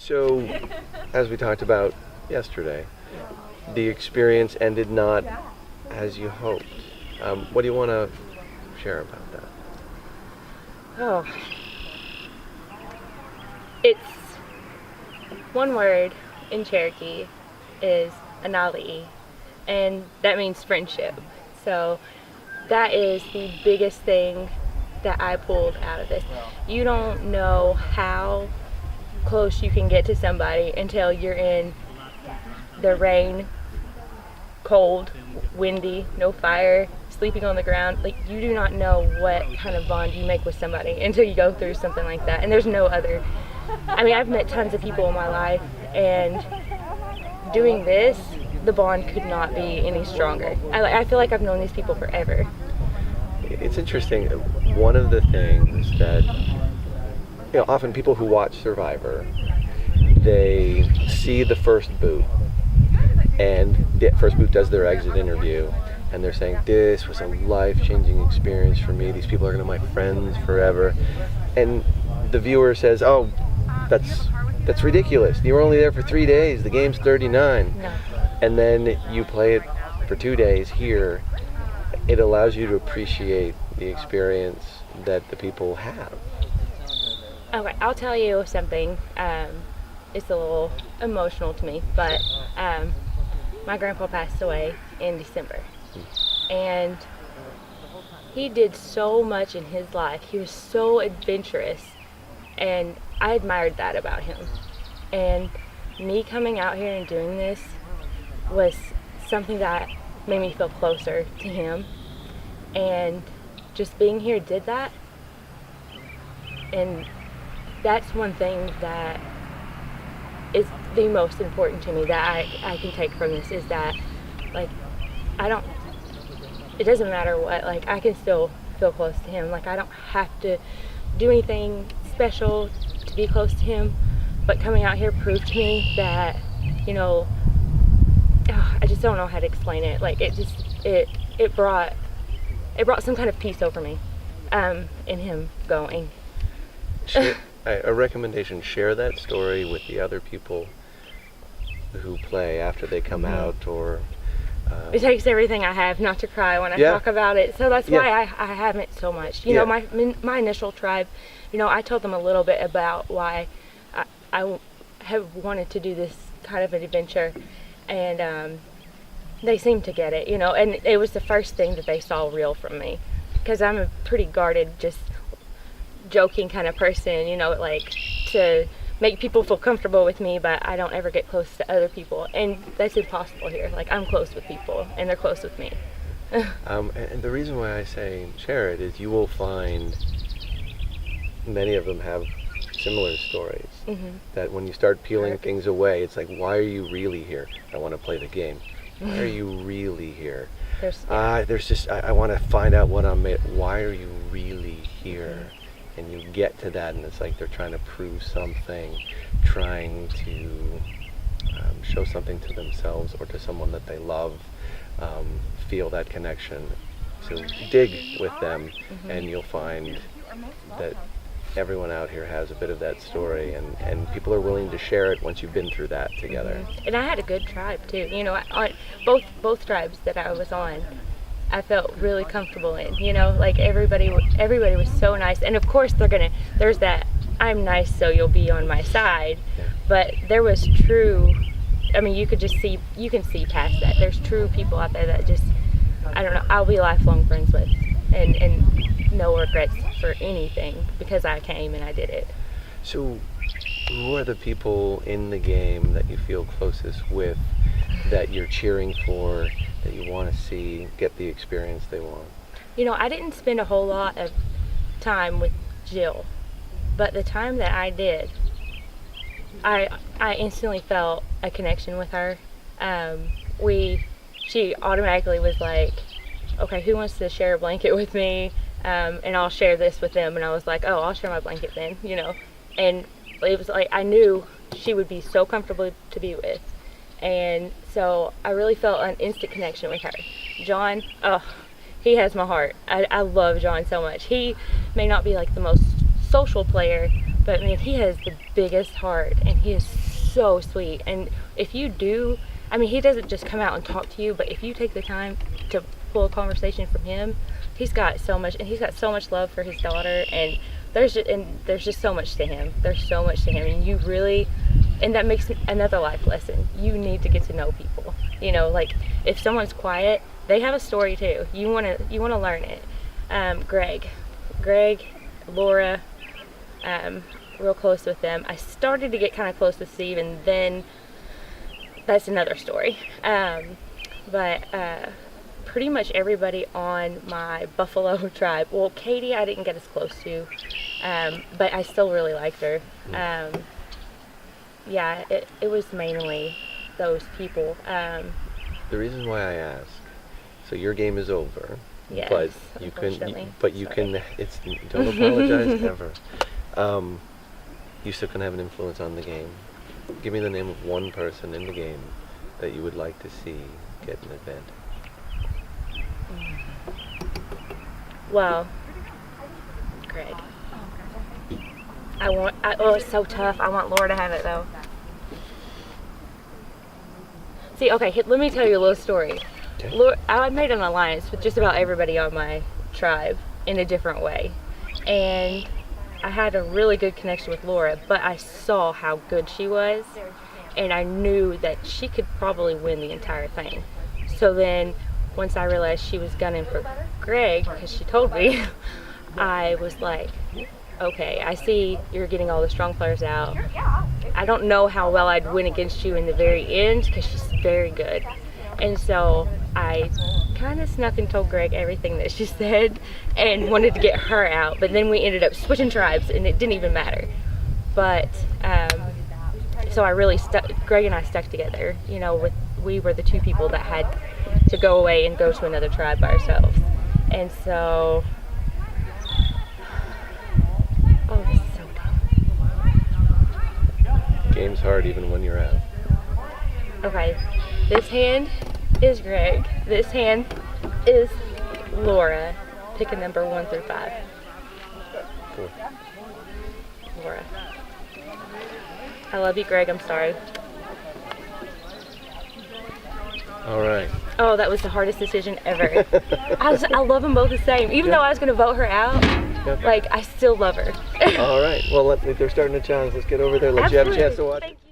So, as we talked about yesterday, the experience ended not as you hoped. What do you want to share about that? Oh, it's one word in Cherokee is anali'i, and that means friendship. So that is the biggest thing that I pulled out of this. You don't know how close you can get to somebody until you're in the rain, cold, windy, no fire, sleeping on the ground. Like, you do not know what kind of bond you make with somebody until you go through something like that. And there's no other. I mean, I've met tons of people in my life, and doing this, the bond could not be any stronger. I feel like I've known these people forever. It's interesting. One of the things that, often people who watch Survivor, they see the first boot, and the first boot does their exit interview, and they're saying, this was a life-changing experience for me. These people are going to be my friends forever. And the viewer says, oh, that's ridiculous. You were only there for 3 days. The game's 39. No. And then you play it for 2 days here. It allows you to appreciate the experience that the people have. Okay, I'll tell you something. It's a little emotional to me, but my grandpa passed away in December. And he did so much in his life. He was so adventurous, and I admired that about him. And me coming out here and doing this was something that made me feel closer to him. And just being here did that. And that's one thing that is the most important to me that I can take from this, is that, like, it doesn't matter what, like, I can still feel close to him. Like, I don't have to do anything special to be close to him, but coming out here proved to me that, I just don't know how to explain it. Like, it brought some kind of peace over me, in him going. A recommendation, share that story with the other people who play after they come out, or... It takes everything I have not to cry when I talk about it. So that's why I haven't so much. My initial tribe, I told them a little bit about why I have wanted to do this kind of an adventure, and they seemed to get it, and it was the first thing that they saw real from me, because I'm a pretty guarded, just joking kind of person, like to make people feel comfortable with me, but I don't ever get close to other people, and that's impossible here. Like, I'm close with people, and they're close with me. And the reason why I say share it is you will find many of them have similar stories. That when you start peeling things away, it's like, why are you really here? I want to play the game. Why are you really here? I want to find out what I'm made. Why are you really here? And you get to that, and it's like they're trying to prove something, trying to show something to themselves or to someone that they love, feel that connection. So dig with them, and you'll find that everyone out here has a bit of that story, and people are willing to share it once you've been through that together. And I had a good tribe too. On both tribes that I was on, I felt really comfortable in, like everybody was so nice. And of course there's that, I'm nice so you'll be on my side. But there was true, you can see past that. There's true people out there that just, I don't know, I'll be lifelong friends with, and no regrets for anything, because I came and I did it. So who are the people in the game that you feel closest with, that you're cheering for, that you want to see get the experience they want? I didn't spend a whole lot of time with Jill, but the time that I did, I instantly felt a connection with her. She automatically was like, okay, who wants to share a blanket with me? And I'll share this with them. And I was like, oh, I'll share my blanket then, And it was like, I knew she would be so comfortable to be with. And so I really felt an instant connection with her. John, he has my heart. I love John so much. He may not be like the most social player, But man, he has the biggest heart, and he is so sweet. And if you do, I mean, he doesn't just come out and talk to you, but if you take the time to pull a conversation from him, he's got so much, and he's got so much love for his daughter, and there's just so much to him. There's so much to him, and you really, and that makes another life lesson. You need to get to know people. You know, like if someone's quiet, they have a story too. You wanna learn it. Greg, Laura, real close with them. I started to get kind of close with Steve, and then that's another story. But pretty much everybody on my Buffalo tribe. Well, Katie I didn't get as close to, but I still really liked her. Yeah, it was mainly those people. The reason why I ask, so your game is over, Yes, but you can. It's don't apologize ever. You still can have an influence on the game. Give me the name of one person in the game that you would like to see get an advantage. Well, Greg. Oh, it's so tough. I want Laura to have it though. See, okay, let me tell you a little story. Okay. Laura, I made an alliance with just about everybody on my tribe in a different way. And I had a really good connection with Laura, but I saw how good she was, and I knew that she could probably win the entire thing. So then, once I realized she was gunning for Greg, because she told me, I was like, okay, I see you're getting all the strong players out. I don't know how well I'd win against you in the very end, because she's very good. And so I kind of snuck and told Greg everything that she said and wanted to get her out. But then we ended up switching tribes, and it didn't even matter. But so I really Greg and I stuck together. You know, we were the two people that had to go away and go to another tribe by ourselves. And so, oh, this is so tough. Game's hard even when you're out. Okay, this hand is Greg. This hand is Laura. Pick a number 1 through 5. Cool. Laura. I love you, Greg. I'm sorry. All right. Oh, that was the hardest decision ever. I love them both the same. Even though I was going to vote her out, Yep. like, I still love her. All right. Well, they're starting to challenge. Let's get over there. Let you have a chance to watch. Thank you.